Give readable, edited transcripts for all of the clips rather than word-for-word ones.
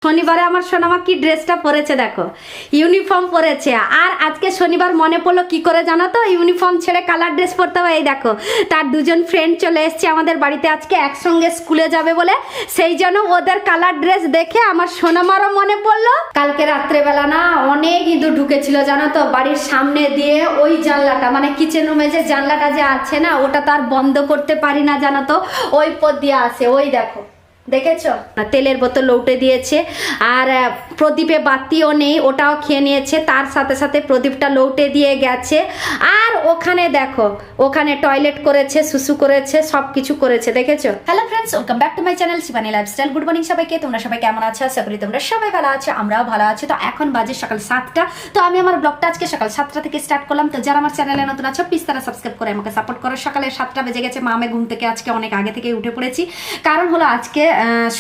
শনিবারে আমার সোনামা কি ড্রেসটা পরেছে দেখো, ইউনিফর্ম পরেছে। আর আজকে শনিবার মনে পড়লো কি করে জানো তো, ইউনিফর্ম ছেড়ে কালার ড্রেস পরতে হয়। এই দেখো তার দুজন ফ্রেন্ড চলে এসছে আমাদের বাড়িতে আজকে একসঙ্গে স্কুলে যাবে বলে, সেই জন্য ওদের কালার ড্রেস দেখে আমার সোনামারও মনে পড়লো। কালকে রাত্রেবেলা না অনেক ইঁদুর ঢুকেছিল জানো তো বাড়ির সামনে দিয়ে, ওই জানলাটা মানে কিচেন রুমে যে জানলাটা যে আছে না ওটা তো আর বন্ধ করতে পারি না জানো তো, ওই পথ দিয়ে আসে। ওই দেখো দেখেছো, তেলের বোতল লৌটে দিয়েছে। আর প্রদীপে বাতিও নেই, ওটাও খেয়ে নিয়েছে। তার সাথে সাথে প্রদীপটা লৌটে দিয়ে গেছে। আর ওখানে দেখো, ওখানে টয়লেট করেছে, সুসু করেছে, সব কিছু করেছে দেখেছো। Hello friends, welcome back to my channel Shivani lifestyle. Good morning সবাইকে, তোমরা সবাই কেমন আছো? আশা করি তোমরা সবাই ভালো আছো, আমরাও ভালো আছি। তো এখন বাজে সকাল 7টা। তো আমি আমার ব্লগটা আজকে সকাল 7টা থেকে স্টার্ট করলাম। তো যারা আমার চ্যানেলে নতুন আছো প্লিজ তারা সাবস্ক্রাইব করে আমাকে সাপোর্ট করো। সকালে 7টা বেজে গেছে, মা আমি ঘুম থেকে আজকে অনেক আগে থেকে উঠে পড়েছি। কারণ হলো আজকে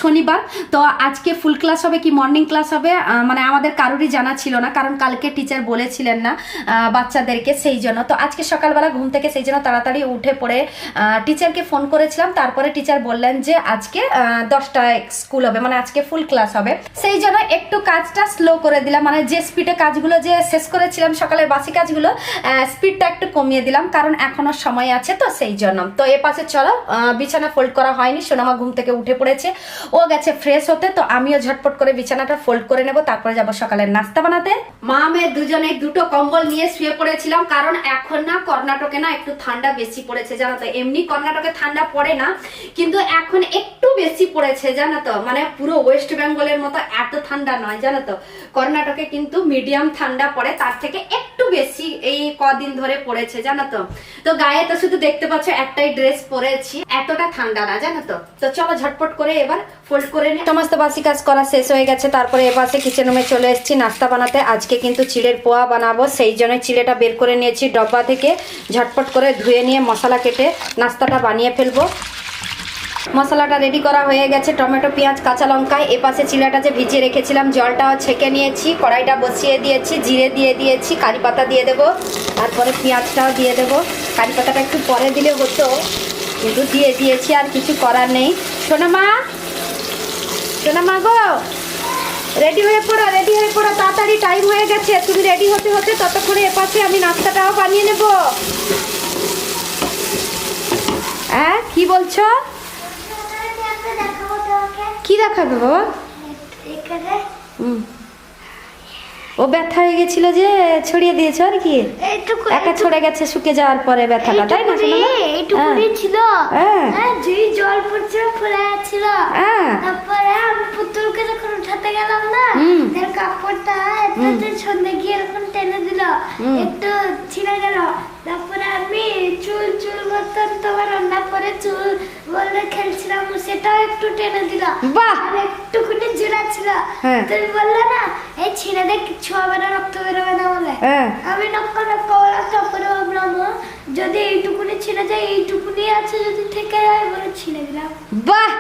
শনিবার, তো আজকে ফুল ক্লাস হবে কি মর্নিং ক্লাস হবে মানে আমাদের কারোরই জানা ছিল না, কারণ কালকে টিচার বলেছিলেন না বাচ্চাদেরকে, সেই জন্য। তো আজকে সকালবেলা ঘুম থেকে সেই জন্য তাড়াতাড়ি উঠে পড়ে টিচারকে ফোন করেছিলাম। তারপরে টিচার বললেন যে আজকে 10টায় স্কুল হবে, মানে আজকে ফুল ক্লাস হবে। সেই জন্য একটু কাজটা স্লো করে দিলাম, মানে যে স্পিডে কাজগুলো যে শেষ করেছিলাম সকালের বাসি কাজগুলো, স্পিডটা একটু কমিয়ে দিলাম, কারণ এখনো সময় আছে তো সেই জন্য। তো এ পাশে চলো, বিছানা ফোল্ড করা হয়নি, সোনামা ঘুম থেকে উঠে পড়েছে, ও গেছে ফ্রেশ হতে। তো আমিও ঝটপট করে বিছানাটা ফোল্ড করে নেব, তারপরে যাব সকালের নাস্তা বানাতে। মা মেয়ে দুজনে দুটো কম্বল নিয়ে শুয়ে পড়েছিলাম, কারণ এখন না কর্ণাটকে না একটু ঠান্ডা বেশি পড়েছে জানো তো। এমনি কর্ণাটকে ঠান্ডা পড়ে না, কিন্তু এখন একটু বেশি পড়েছে জানো তো, মানে পুরো ওয়েস্ট বেঙ্গলের মতো এত ঠান্ডা নয় জানো তো। কর্ণাটকে কিন্তু মিডিয়াম ঠান্ডা পড়ে, তার থেকে একটু বেশি এই কদিন ধরে পড়েছে জানো তো। তো গায়ে তো শুধু দেখতে পাচ্ছ একটাই ড্রেস পরেছি, এতটা ঠান্ডা না জানো তো। তো চলো ঝটপট করে এবার ফোল্ড করে নি। সমস্ত বাসি কাজ করা শেষ হয়ে গেছে। তারপরে এপাশে কিচেন রুমে চলে এসেছি নাস্তা বানাতে। আজকে কিন্তু চিড়ের পোয়া বানাবো, সেই জন্য চিড়েটা বের করে নিয়েছি ডব্বা থেকে। ঝটপট করে ধুয়ে নিয়ে মশলা কেটে নাস্তাটা বানিয়ে ফেলবো। মশলাটা রেডি করা হয়ে গেছে, টমেটো পেঁয়াজ কাঁচা লঙ্কায়। এপাশে চিড়াটা যে ভিজিয়ে রেখেছিলাম জলটাও ছেঁকে নিয়েছি, কড়াইটা বসিয়ে দিয়েছি, জিরে দিয়ে দিয়েছি, কারি পাতা দিয়ে দেবো, তারপরে পেঁয়াজটাও দিয়ে দেবো। কারি পাতাটা একটু পরে দিলে হতো, কিন্তু দিয়ে দিয়েছি, আর কিছু করার নেই। সোনামা, সোনামা গো, রেডি হয়ে পড়ো, রেডি হয়ে পড়ো, তাড়াতাড়ি টাইম হয়ে গেছে। তুমি রেডি হতে হতে ততক্ষণে এপাশে আমি নাস্তাটাও বানিয়ে নেব। হ্যাঁ কি বলছো? কি দেখাবে বাবা? ও ব্যথা হয়ে গেছিল যে ছড়িয়ে দিয়েছো আর কি, একা ছড়ে গেছে শুকে যাওয়ার পরে ব্যথাটা, তাই না? এইটুকুনি ছিল, যে জল পড়ছিল ফুলে ছিল। তারপরে আমি পুতুলকে যখন উঠাতে গেলাম না, এর কাপড়টা এত সন্ধে গিয়ে এরকম টেনে দিল, একটু ছিঁড়ে গেল। তারপরে আমি চুল চুল মতন তোমার রান্না করে চুল বলে খেলছিলাম, সেটাও একটু টেনে দিল, আর একটুকুনি জোড়া ছিল। তুমি বললে না এই ছিঁড়ে দেখ কিছু হবে না, রক্ত বেরোবে না বলে, আমি নক্কর বললাম। তারপরে ভাবলাম যদি এইটুকুনি ছিঁড়ে যায়, এইটুকুনি আছে যদি থেকে যায় বলে ছিঁড়ে দিলাম। বাহ,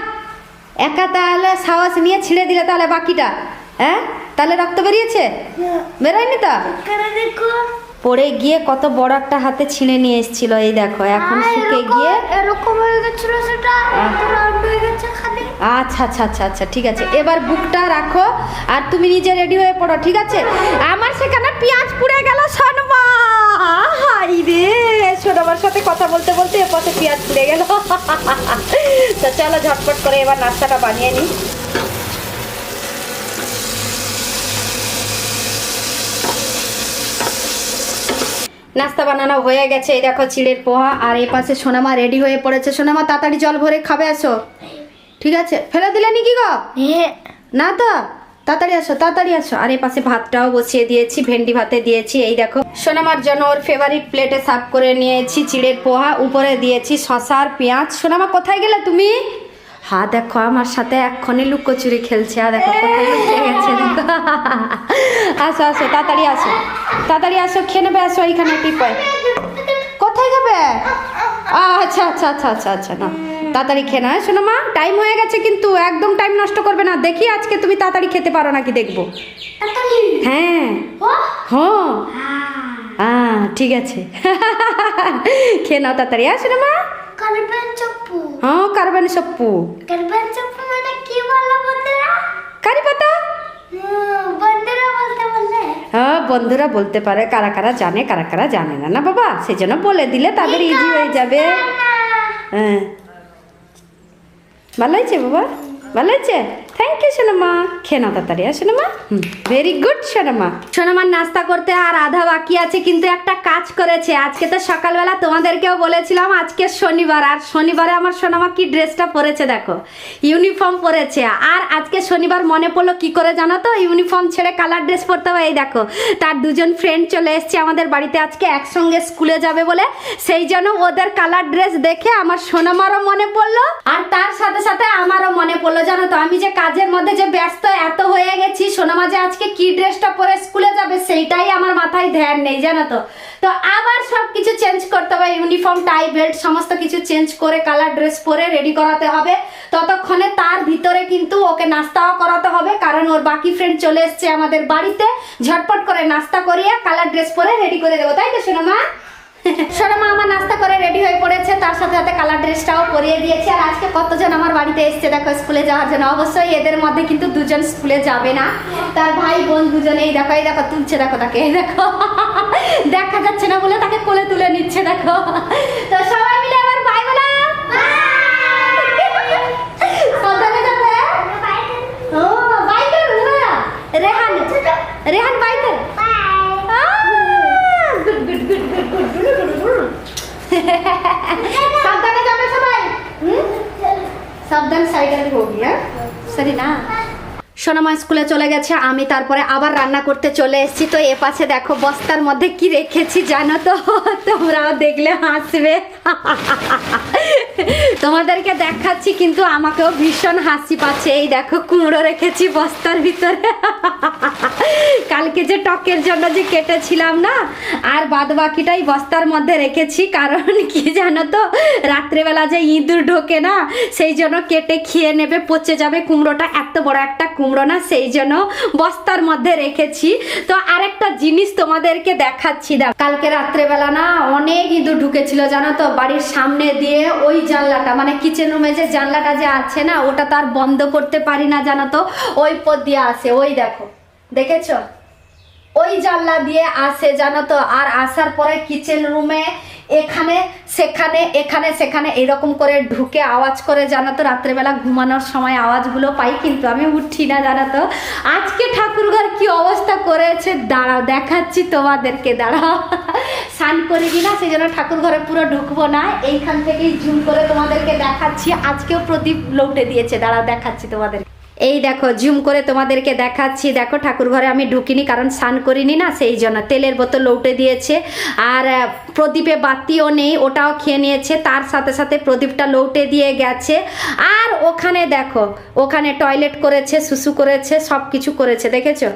একা তাহলে সাহস নিয়ে ছিঁড়ে দিলে, তাহলে বাকিটা তাহলে রক্ত বেরিয়েছে? বেরোয়নি তো? দেখো পড়ে গিয়ে কত বড় একটা হাতে ছিঁড়ে নিয়ে এসেছিল, এই দেখো এখন শুকে গিয়ে এরকম হয়ে গেছিল, সেটা রাউন্ড হয়ে গেছে খালি। আচ্ছা আচ্ছা আচ্ছা আচ্ছা, ঠিক আছে। এবার বুকটা রাখো আর তুমি নিজে রেডি হয়ে পড়ো, ঠিক আছে? আমার সেখানে পেঁয়াজ পুড়ে গেল সোনমা, হাই রে, সোনমার সাথে কথা বলতে বলতে এপাশে পেঁয়াজ পুড়ে গেল। তো চলো ঝটপট করে এবার নাস্তাটা বানিয়ে নিই। নাস্তা বানানো হয়ে গেছে, এই দেখো চিড়ের পোহা। আর এই পাশে সোনামা রেডি হয়ে পড়েছে। সোনামা তাড়াতাড়ি জল ভরে খাবে, আসো, ঠিক আছে? ফেলে দিলে নাকি গো? না তো, তাড়াতাড়ি আসো, তাড়াতাড়ি আসো। আর এই পাশে ভাতটাও বসিয়ে দিয়েছি, ভেন্ডি ভাতে দিয়েছি। এই দেখো সোনামার জন্য ওর ফেভারিট প্লেটে সার্ভ করে নিয়েছি চিড়ের পোহা, উপরে দিয়েছি শসা আর পেঁয়াজ। সোনামা কোথায় গেলে তুমি? হ্যাঁ দেখো আমার সাথে এক্ষণে লুকোচুরি খেলছে, আর দেখো কোথায় লুকিয়ে গেছে। আসো আসো, তাড়াতাড়ি আসো, তাড়াতাড়ি আসো, খেয়ে নেবে, আসো এইখানে টিপায়। কোথায় যাবে? আচ্ছা আচ্ছা আচ্ছা আচ্ছা আচ্ছা, না তাড়াতাড়ি খেয়ে না শোনো মা, টাইম হয়ে গেছে কিন্তু, একদম টাইম নষ্ট করবে না। দেখি আজকে তুমি তাড়াতাড়ি খেতে পারো নাকি দেখবো। হ্যাঁ হ্যাঁ ঠিক আছে, খেয়ে নাও তাড়াতাড়ি। শোনো মা, কারবান চপ্পু। হ্যাঁ কারবান চপ্পু। কারবান চপ্পু মানে কি বললো বন্ধুরা? কারি পাতা। বন্ধুরা বলতে পারে কারা কারা জানে কারা কারা জানে না, না বাবা, সেই জন্য বলে দিলে তাদের ইজি হয়ে যাবে। হ্যাঁ, ভালো হয়েছে বাবা, ভালো হয়েছে, থ্যাংক ইউ সোনামা। খেয়ে নাও তাড়াতাড়ি, সোনামা। ভেরি গুড সোনামা। সোনামার নাস্তা করতে আর আধা বাকি আছে, কিন্তু একটা কাজ করেছে। আজকে তো সকালবেলা তোমাদেরকেও বলেছিলাম আজকে শনিবার, আর শনিবারে আমার সোনামা কি ড্রেসটা পরেছে দেখো, ইউনিফর্ম পরেছে। আর আজকে শনিবার মনে পড়লো কি করে জানো তো, ইউনিফর্ম ছেড়ে কালার ড্রেস পরতে হবে। এই দেখো তার দুজন ফ্রেন্ড চলে এসছে আমাদের বাড়িতে আজকে একসঙ্গে স্কুলে যাবে বলে, সেই জন্য ওদের কালার ড্রেস দেখে আমার সোনামারও মনে পড়লো, আর তার সাথে সাথে আমারও মনে পড়লো জানো তো, আমি যে কাজের মধ্যে যে ব্যস্ত এত হয়ে গেছি, সোনামা যে আজকে কি ড্রেসটা পরে স্কুলে যাবে সেইটাই আমার মাথায় ধ্যান নেই জানো তো। তো আবার সব কিছু চেঞ্জ করতে হবে, ইউনিফর্ম টাই বেল্ট সমস্ত কিছু চেঞ্জ করে কালার ড্রেস পরে রেডি করাতে হবে। ততক্ষণে তার ভিতরে কিন্তু ওকে নাস্তাও করাতে হবে, কারণ ওর বাকি ফ্রেন্ড চলে এসছে আমাদের বাড়িতে। ঝটপট করে নাস্তা করিয়ে কালার ড্রেস পরে রেডি করে দেবো, তাই তো সোনামা? সোনামা আমার নাস্তা করে রেডি হয়ে পড়েছে, তার সাথে সাথে কালার ড্রেসটাও পরিয়ে দিয়েছে। আর আজকে কতজন আমার বাড়িতে এসছে দেখো স্কুলে যাওয়ার জন্য। অবশ্যই এদের মধ্যে কিন্তু দুজন স্কুলে যাবে না, তার ভাই বোন দুজনেই দেখো, এই দেখো তুলছে দেখো তাকে, এই দেখো দেখা যাচ্ছে না বলে তাকে কোলে তুলে নিচ্ছে দেখো। তো সবাই মিলে আবার বাই বলো, সাবধানে যাবে। ও বাই কর রেহান, রেহান বাই কর। সাবধানে যাবে সবাই, সাবধান সাইকেল হোগি। হ্যাঁ সরি না। সোনামা স্কুলে চলে গেছে, আমি তারপরে আবার রান্না করতে চলে এসেছি। তো এ পাশে দেখো বস্তার মধ্যে কি রেখেছি জানো তো, তোমরাও দেখলে হাসবে। তোমাদেরকে দেখাচ্ছি কিন্তু আমাকেও ভীষণ হাসি পাচ্ছে। এই দেখো কুমড়ো রেখেছি বস্তার ভিতরে, কালকে যে টকের জন্য যে কেটেছিলাম না, আর বাদ বাকিটাই বস্তার মধ্যে রেখেছি। কারণ কি জানো তো, রাত্রেবেলা যে ইঁদুর ঢোকে না, সেই জন্য কেটে খেয়ে নেবে, পচে যাবে কুমড়োটা। এত বড় একটা কুমড়ো না, সেই জন্য বস্তার মধ্যে রেখেছি। তো আরেকটা জিনিস তোমাদেরকে দেখাচ্ছি। দেখ কালকে রাত্রেবেলা না অনেক ইঁদুর ঢুকেছিল জানো তো, বাড়ির সামনে দিয়ে ওই জানলাটা, মানে কিচেন রুমে যে জানলাটা যে আছে না, ওটা তো আর বন্ধ করতে পারি না জানো তো, ওই পথ দিয়ে আসে। ওই দেখো দেখেছো, ওই জানলা দিয়ে আসে জানো তো। আর আসার পরে কিচেন রুমে এখানে সেখানে এখানে সেখানে এরকম করে ঢুকে আওয়াজ করে জানো তো। রাত্রেবেলা ঘুমানোর সময় আওয়াজগুলো পাই, কিন্তু আমি উঠি না জানো তো। আজকে ঠাকুরঘর কি অবস্থা করেছে দাঁড়াও দেখাচ্ছি তোমাদেরকে, দাঁড়াও। স্নান করিনি না, সেই জন্য ঠাকুর ঘরে পুরো ঢুকবো না, এইখান থেকেই জুম করে তোমাদেরকে দেখাচ্ছি। আজকেও প্রদীপ লৌটে দিয়েছে, দাঁড়াও দেখাচ্ছি তোমাদের। এই দেখো জুম করে তোমাদেরকে দেখাচ্ছি, দেখো ঠাকুর ঘরে আমি ঢুকিনি, কারণ স্নান করিনি না, সেই জন্য। তেলের বোতল লৌটে দিয়েছে, আর প্রদীপে বাতিও নেই, ওটাও খেয়ে নিয়েছে। তার সাথে সাথে প্রদীপটা লৌটে দিয়ে গেছে। আর ওখানে দেখো, ওখানে টয়লেট করেছে, সুসু করেছে, সব কিছু করেছে, দেখেছো?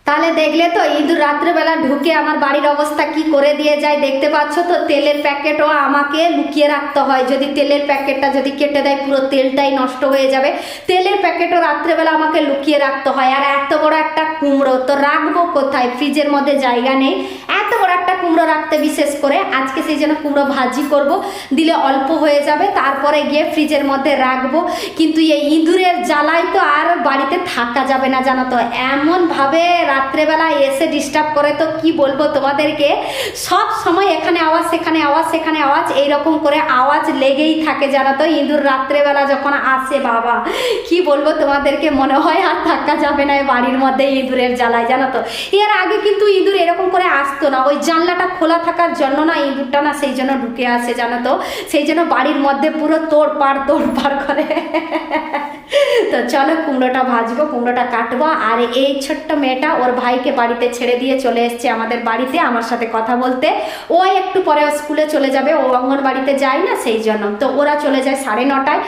তাহলে দেখলে তো ইঁদুর রাত্রেবেলা ঢুকে আমার বাড়ির অবস্থা কি করে দিয়ে যায়, দেখতে পাচ্ছ তো। তেলের প্যাকেটও আমাকে লুকিয়ে রাখতে হয়, যদি তেলের প্যাকেটটা যদি কেটে দেয় পুরো তেলটাই নষ্ট হয়ে যাবে। তেলের প্যাকেটও রাত্রেবেলা আমাকে লুকিয়ে রাখতে হয়। আর এত বড় একটা কুমড়ো তো রাখবো কোথায়, ফ্রিজের মধ্যে জায়গা নেই। এত বড় একটা কুমড়ো রাখতে বিশেষ করে আজকে সেই জন্য কুমড়ো ভাজি করব, দিলে অল্প হয়ে যাবে, তারপরে গিয়ে ফ্রিজের মধ্যে রাখবো। কিন্তু এই ইঁদুরের জ্বালায় তো আর বাড়িতে থাকা যাবে না জানো তো, এমনভাবে রাত্রেবেলা এসে ডিস্টার্ব করে, তো কি বলবো তোমাদেরকে। সব সময় এখানে আওয়াজ সেখানে আওয়াজ সেখানে আওয়াজ, এইরকম করে আওয়াজ লেগেই থাকে জানো তো। ইঁদুর রাত্রেবেলা যখন আসে বাবা কি বলবো তোমাদেরকে, মনে হয় আর থাকা যাবে না বাড়ির মধ্যে ইঁদুরের জ্বালায় জানো তো। এর আগে কিন্তু ইঁদুর এরকম করে আসতো না, ওই জানলাটা খোলা থাকার জন্য না ইঁদুরটা না সেই জন্য ঢুকে আসে জানো তো। সেই জন্য বাড়ির মধ্যে পুরো তোড়পাড় করে। তো চলো কুমড়োটা ভাজবো, কুমড়োটা কাটবো। আর এই ছোট্ট মেয়েটা ওর ভাইকে বাড়িতে ছেড়ে দিয়ে চলে এসছে আমাদের বাড়িতে আমার সাথে কথা বলতে। ও একটু পরে স্কুলে চলে যাবে, ও অঙ্গনবাড়িতে যায় না, সেই জন্য। তো ওরা চলে যায় 9:30,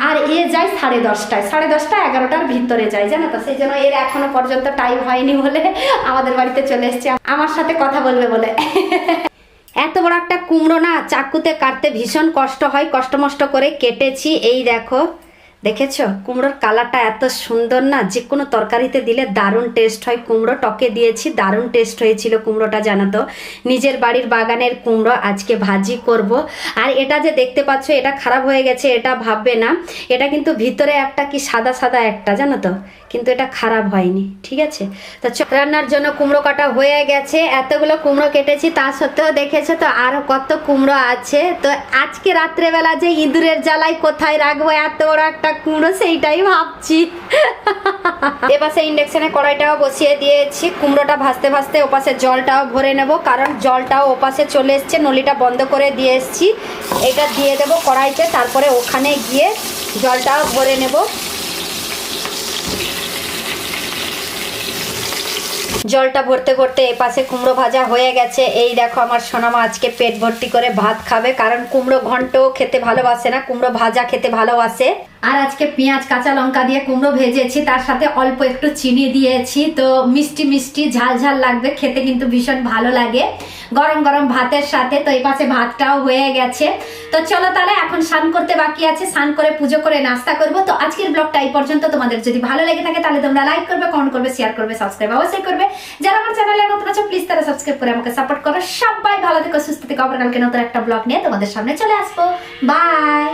আর এ যায় 10:30, 10:30 11টার ভিতরে যায় জানো তো। সেই জন্য এর এখনো পর্যন্ত টাইম হয়নি বলে আমাদের বাড়িতে চলে এসছে আমার সাথে কথা বলবে বলে। এত বড় একটা কুমড়ো না চাকুতে কাটতে ভীষণ কষ্ট হয়, কষ্ট মষ্ট করে কেটেছি। এই দেখো দেখেছো কুমড়োর কালারটা এত সুন্দর না, যে কোনো তরকারিতে দিলে দারুণ টেস্ট হয়। কুমড়ো টকে দিয়েছি, দারুণ টেস্ট হয়েছিল কুমড়োটা জানো তো। নিজের বাড়ির বাগানের কুমড়ো আজকে ভাজি করব। আর এটা যে দেখতে পাচ্ছ এটা খারাপ হয়ে গেছে, এটা ভাববে না, এটা কিন্তু ভিতরে একটা কি সাদা সাদা একটা জানো তো, কিন্তু এটা খারাপ হয়নি, ঠিক আছে। তো রান্নার জন্য কুমড়ো কাটা হয়ে গেছে, এতগুলো কুমড়ো কেটেছি, তা সত্ত্বেও দেখেছো তো আরো কত কুমড়ো আছে। তো আজকে রাত্রেবেলা যে ইঁদুরের জ্বালায় কোথায় রাখবো এত বড় একটা কুমড়ো, সেইটাই ভাবছি। এপাশে ইন্ডাকশনে কড়াইটাও বসিয়ে দিয়েছি, কুমড়োটা ভাজতে ভাজতে ওপাশে জলটাও ভরে নেব, কারণ জলটাও ওপাশে চলে এসছে, নলিটা বন্ধ করে দিয়ে এসছি। এটা দিয়ে দেবো কড়াইতে, তারপরে ওখানে গিয়ে জলটাও ভরে নেব। জলটা ভরতে ভরতে এপাশে কুমড়ো ভাজা হয়ে গেছে। এই দেখো আমার সোনামা আজকে পেট ভর্তি করে ভাত খাবে, কারণ কুমড়ো ঘন্ট খেতে ভালোবাসে না, কুমড়ো ভাজা খেতে ভালোবাসে। আর আজকে পেঁয়াজ কাঁচা লঙ্কা দিয়ে কুমড়ো ভেজেছি, তার সাথে অল্প একটু চিনি দিয়েছি, তো মিষ্টি মিষ্টি ঝাল ঝাল লাগবে খেতে, কিন্তু ভীষণ ভালো লাগে গরম গরম ভাতের সাথে। তো এই পাশে ভাতটাও হয়ে গেছে। তো চলো তাহলে এখন স্নান করতে বাকি আছে, স্নান করে পুজো করে নাস্তা করব। তো আজকের ব্লগটা এই পর্যন্ত। তোমাদের যদি ভালো লেগে থাকে তাহলে তোমরা লাইক করবে, কমেন্ট করবে, শেয়ার করবে, সাবস্ক্রাইব অবশ্যই করবে। যারা আমার চ্যানেলে নতুন আছো প্লিজ তারা সাবস্ক্রাইব করে আমাকে সাপোর্ট করো। সবাই ভালো থেকো, সুস্থ থেকো। আবার কালকে নতুন একটা ব্লগ নিয়ে তোমাদের সামনে চলে আসবো। বাই।